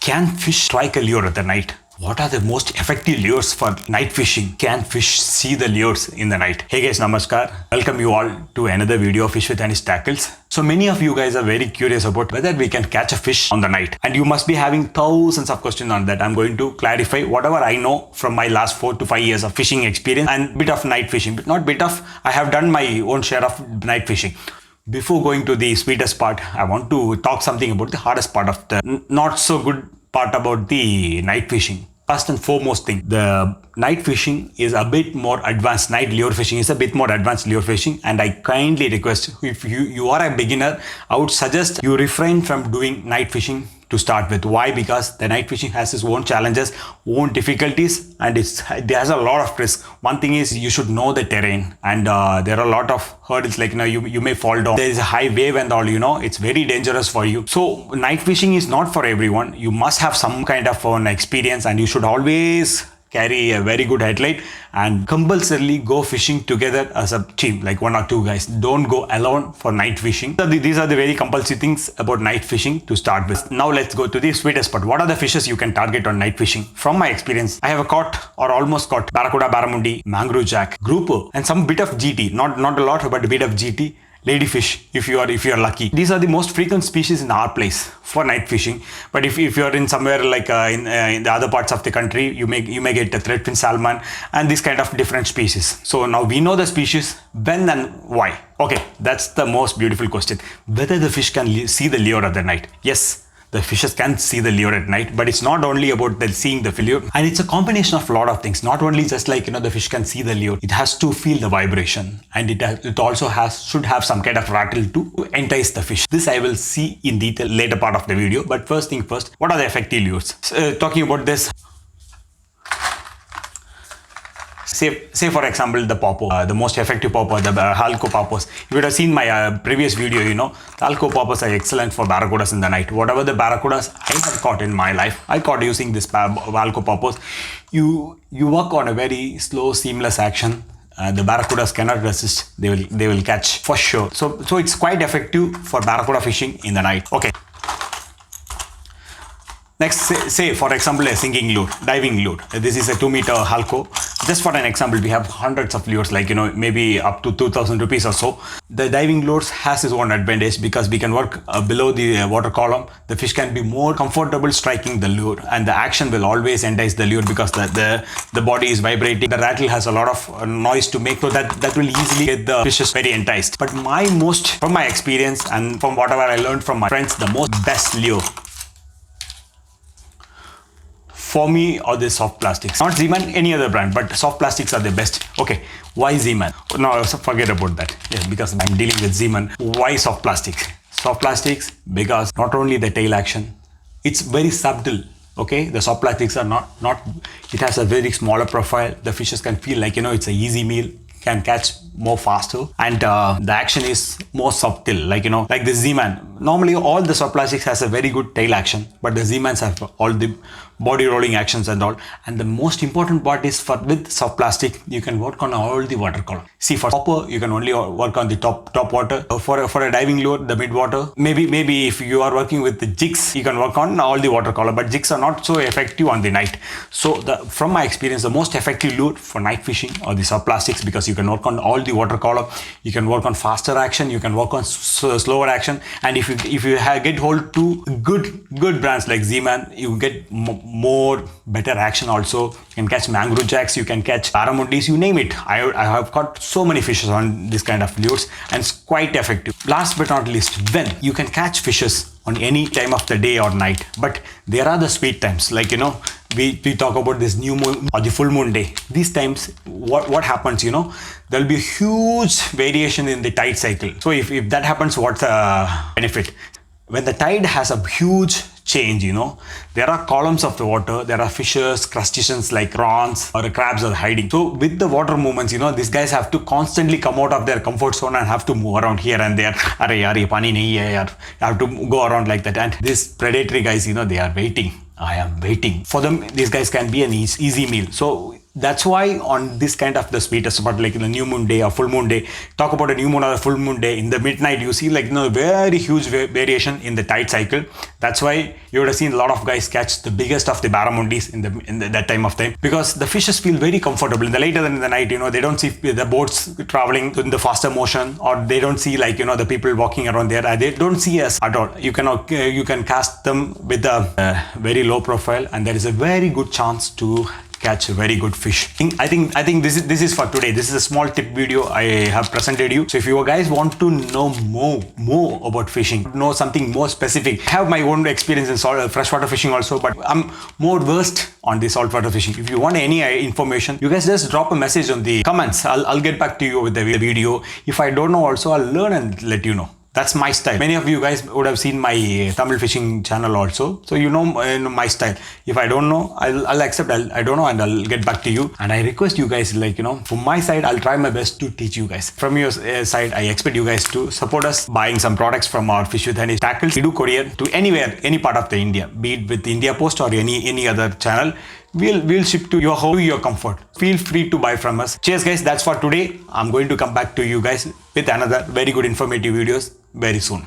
Can fish strike a lure at the night? What are the most effective lures for night fishing? Can fish see the lures in the night? Hey guys, namaskar. Welcome you all to another video of Fish with Hanish Tackles. So many of you guys are very curious about whether we can catch a fish on the night. And you must be having thousands of questions on that. I'm going to clarify whatever I know from my last 4 to 5 years of fishing experience and bit of night fishing. But not bit of, I have done my own share of night fishing. Before going to the sweetest part, I want to talk something about the hardest part of the not so good part about the night fishing. First and foremost thing, the night fishing is a bit more advanced. Night lure fishing is a bit more advanced lure fishing, and I kindly request, if you are a beginner, I would suggest you refrain from doing night fishing to start with. Why? Because the night fishing has its own challenges, own difficulties, and it has a lot of risk. One thing is you should know the terrain, and there are a lot of hurdles, like you may fall down. There is a high wave and all, it's very dangerous for you. So night fishing is not for everyone. You must have some kind of an experience, and you should always carry a very good headlight and compulsorily go fishing together as a team, like 1 or 2 guys. Don't go alone for night fishing. So these are the very compulsory things about night fishing to start with. Now let's go to the sweetest part. What are the fishes you can target on night fishing? From my experience, I have caught or almost caught barracuda, barramundi, mangrove jack, grouper, and some bit of GT. Not a lot, but a bit of GT. Ladyfish, if you are lucky. These are the most frequent species in our place for night fishing. But if you are in somewhere like in the other parts of the country, you may get a threadfin salmon and this kind of different species. So now we know the species, when and why. Okay, that's the most beautiful question. Whether the fish can see the lure at the night. Yes, the fishes can see the lure at night, but it's not only about seeing the lure, and it's a combination of a lot of things. Not only just like the fish can see the lure, it has to feel the vibration, and it also should have some kind of rattle to entice the fish. This I will see in detail later part of the video. But first thing first, what are the effective lures? Talking about this. Say for example, the popper, the most effective popper, the halco poppers. If you would have seen my previous video, the halco poppers are excellent for barracudas in the night. Whatever the barracudas I have caught in my life, I caught using this halco poppers. You work on a very slow, seamless action. The barracudas cannot resist. They will catch for sure. So it's quite effective for barracuda fishing in the night. Okay. Next, say for example, a sinking lure, diving lure. This is a 2-meter halco. Just for an example, we have hundreds of lures, like maybe up to 2,000 rupees or so. The diving lures has its own advantage because we can work below the water column. The fish can be more comfortable striking the lure, and the action will always entice the lure because the body is vibrating. The rattle has a lot of noise to make, so that will easily get the fishes very enticed. But from my experience and from whatever I learned from my friends, the most best lure for me are the soft plastics. Not Zeman, any other brand, but soft plastics are the best. Okay, why Zeman? No, forget about that. Yeah, because I'm dealing with Zeman. Why soft plastics? Soft plastics, because not only the tail action, it's very subtle. Okay, the soft plastics are not. It has a very smaller profile. The fishes can feel like it's a easy meal, can catch more faster, and the action is more subtle, like the Z-Man. Normally all the soft plastics has a very good tail action, but the Z-Mans have all the body rolling actions and all. And the most important part is with soft plastic, you can work on all the water column. See, for popper, you can only work on the top water. For a diving lure, the mid water. Maybe if you are working with the jigs, you can work on all the water column, but jigs are not so effective on the night. So from my experience, the most effective lure for night fishing are the soft plastics, because you can work on all the water column. You can work on faster action, you can work on slower action, and if you get hold to good brands like Z-Man, you get better action also. You can catch mangrove jacks, you can catch barramundis, you name it. I have caught so many fishes on this kind of lures, and it's quite effective. Last but not least, when you can catch fishes on any time of the day or night, but there are the sweet times, like we talk about this new moon or the full moon day. These times, what happens, there'll be a huge variation in the tide cycle. So if that happens, what's the benefit? When the tide has a huge change, there are columns of the water, there are fishes, crustaceans like prawns or crabs are hiding. So with the water movements, these guys have to constantly come out of their comfort zone and have to move around here and there. Arey, pani nahi hai yaar. You have to go around like that. And these predatory guys, they are waiting. I am waiting. For them, these guys can be an easy meal. So that's why on this kind of the sweetest spot, like in the new moon day or full moon day, talk about a new moon or a full moon day, in the midnight, you see very huge variation in the tide cycle. That's why you would have seen a lot of guys catch the biggest of the barramundis in that time of time, because the fishes feel very comfortable. In the later than in the night, they don't see the boats traveling in the faster motion, or they don't see the people walking around there. They don't see us at all. You can cast them with a very low profile, and there is a very good chance to catch a very good fish. I think this is for today. This is a small tip video I have presented you. So if you guys want to know more about fishing, know something more specific, I have my own experience in freshwater fishing also, but I'm more versed on the saltwater fishing. If you want any information, you guys just drop a message on the comments. I'll get back to you with the video. If I don't know also, I'll learn and let you know. That's my style. Many of you guys would have seen my Tamil fishing channel also. So you know my style. If I don't know, I'll accept. I don't know, and I'll get back to you. And I request you guys, from my side, I'll try my best to teach you guys. From your side, I expect you guys to support us buying some products from our Fish with Hanish tackles. We do courier to anywhere, any part of the India, be it with India Post or any other channel. We'll ship to your home, to your comfort. Feel free to buy from us. Cheers guys, that's for today. I'm going to come back to you guys with another very good informative videos very soon.